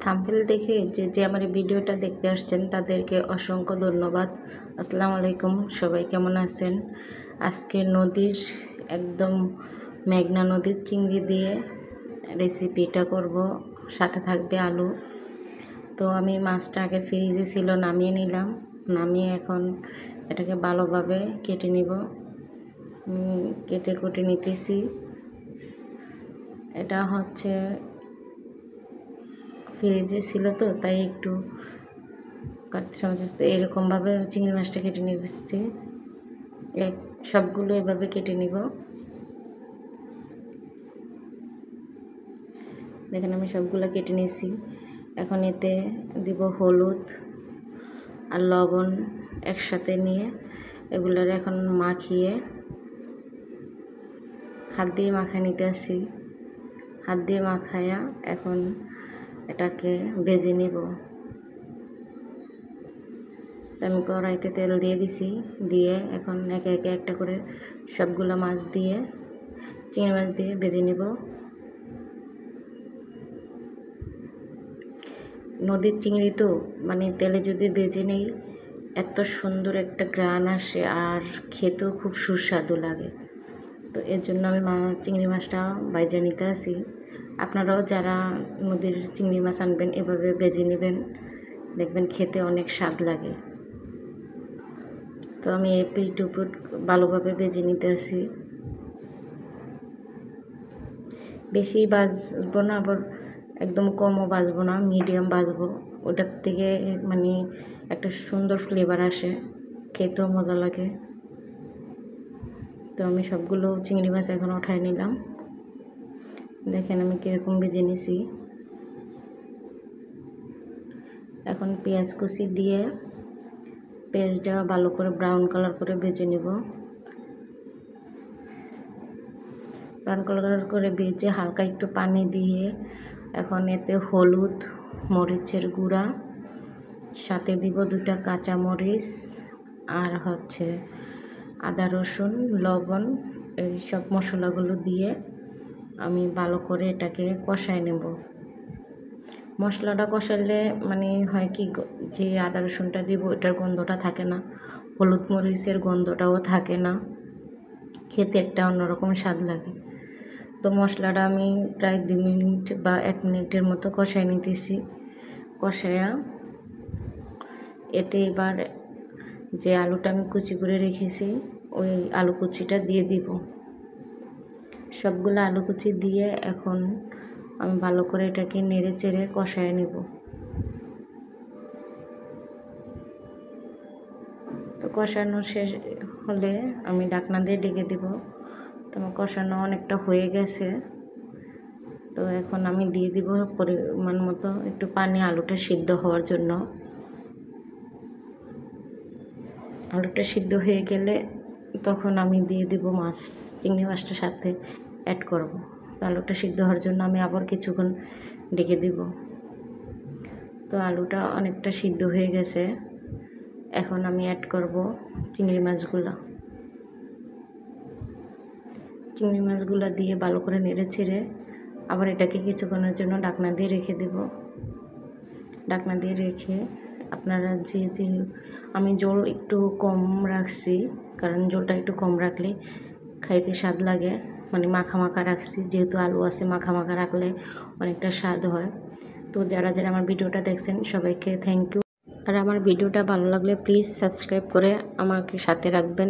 Thumbnail দেখে যে আমার এই ভিডিওটা দেখতে আসছেন তাদেরকে অসংখ্য ধন্যবাদ। আসসালামু আলাইকুম, সবাই কেমন আছেন? আজকে নদীর একদম মেঘনা নদীর চিংড়ি দিয়ে রেসিপিটা করব, সাথে থাকবে আলু। তো আমি মাছটা আগে ফ্রিজে ছিল, নামিয়ে নিলাম। নামিয়ে এখন এটাকে ভালোভাবে কেটে নিব। কেটে কুটে নিতেছি। এটা হচ্ছে ফ্রিজে ছিল তো তাই একটু কাটতে সমস্যা হচ্ছে। এরকমভাবে চিংড়ি মাছটা কেটে নিচ্ছি। সবগুলো এভাবে কেটে নিব। দেখেন আমি সবগুলো কেটে নিয়েছি। এখন এতে দিব হলুদ আর লবণ একসাথে নিয়ে এগুলোর এখন মাখিয়ে হাত দিয়ে মাখায় নিতে আসি। হাত দিয়ে মাখায়া এখন এটাকে ভেজে নিব। আমি কড়াইতে তেল দিয়ে দিছি, দিয়ে এখন একে একে একটা করে সবগুলো মাছ দিয়ে চিংড়ি মাছ দিয়ে ভেজে নিব। নদীর চিংড়ি তো মানে তেলে যদি ভেজে নেই এত সুন্দর একটা ঘ্রাণ আসে আর খেতেও খুব সুস্বাদু লাগে। তো এর জন্য আমি চিংড়ি মাছটা ভাজে নিতে আসি। আপনারাও যারা নদীর চিংড়ি মাছ আনবেন এভাবে ভেজে নেবেন, দেখবেন খেতে অনেক স্বাদ লাগে। তো আমি এপিট উপিট ভালোভাবে ভেজে নিতে আসি। বেশি ভাজবো না, আবার একদম কমও ভাজবো না, মিডিয়াম ভাজবো। ওটার থেকে মানে একটা সুন্দর ফ্লেভার আসে, খেতেও মজা লাগে। তো আমি সবগুলো চিংড়ি মাছ এখন উঠাই নিলাম। দেখেন আমি কীরকম ভেজে নিছি। এখন পেঁয়াজ কুচি দিয়ে পেঁয়াজটা ভালো করে ব্রাউন কালার করে ভেজে নিব। ব্রাউন কালার করে ভেজে হালকা একটু পানি দিয়ে এখন এতে হলুদ, মরিচের গুঁড়া, সাথে দিব 2টা কাঁচা মরিচ আর হচ্ছে আদা রসুন লবণ, এই সব মশলাগুলো দিয়ে আমি ভালো করে এটাকে কষায় নেব। মশলাটা কষালে মানে হয় কি, যে আদা রসুনটা দিব এটার গন্ধটা থাকে না, হলুদ মরিচের গন্ধটাও থাকে না, খেতে একটা অন্যরকম স্বাদ লাগে। তো মশলাটা আমি প্রায় 2 মিনিট বা 1 মিনিটের মতো কষায় নিতেছি। কষায়া এতে এবার যে আলুটা আমি কুচি করে রেখেছি ওই আলু কুচিটা দিয়ে দিব। সবগুলো আলু কুচি দিয়ে এখন আমি ভালো করে এটাকে নেড়ে চেড়ে কষায় নেব। তো কষানো শেষ হলে আমি ঢাকনা দিয়ে ঢেকে দেব। তো আমার কষানো অনেকটা হয়ে গেছে। তো এখন আমি দিয়ে দিব পরিমাণ মতো একটু পানি, আলুটা সিদ্ধ হওয়ার জন্য। আলুটা সিদ্ধ হয়ে গেলে তখন আমি দিয়ে দিব মাছ, চিংড়ি মাছটার সাথে অ্যাড করব। তো আলুটা সিদ্ধ হওয়ার জন্য আমি আবার কিছুক্ষণ ঢেকে দিব। তো আলুটা অনেকটা সিদ্ধ হয়ে গেছে। এখন আমি অ্যাড করব চিংড়ি মাছগুলো। চিংড়ি মাছগুলো দিয়ে ভালো করে নেড়ে ছেড়ে আবার এটাকে কিছুক্ষণের জন্য ঢাকনা দিয়ে রেখে দেব। ঢাকনা দিয়ে রেখে আপনারা যে আমি জল একটু কম রাখছি, কারণ জলটা একটু কম রাখলে খাইতে স্বাদ লাগে। মানে মাখা মাখা রাখছি, যেহেতু আলু আছে মাখা মাখা রাখলে অনেকটা স্বাদ হয়। তো যারা যারা আমার ভিডিওটা দেখছেন সবাইকে থ্যাংক ইউ। আর আমার ভিডিওটা ভালো লাগলে প্লিজ সাবস্ক্রাইব করে আমাকে সাথে রাখবেন।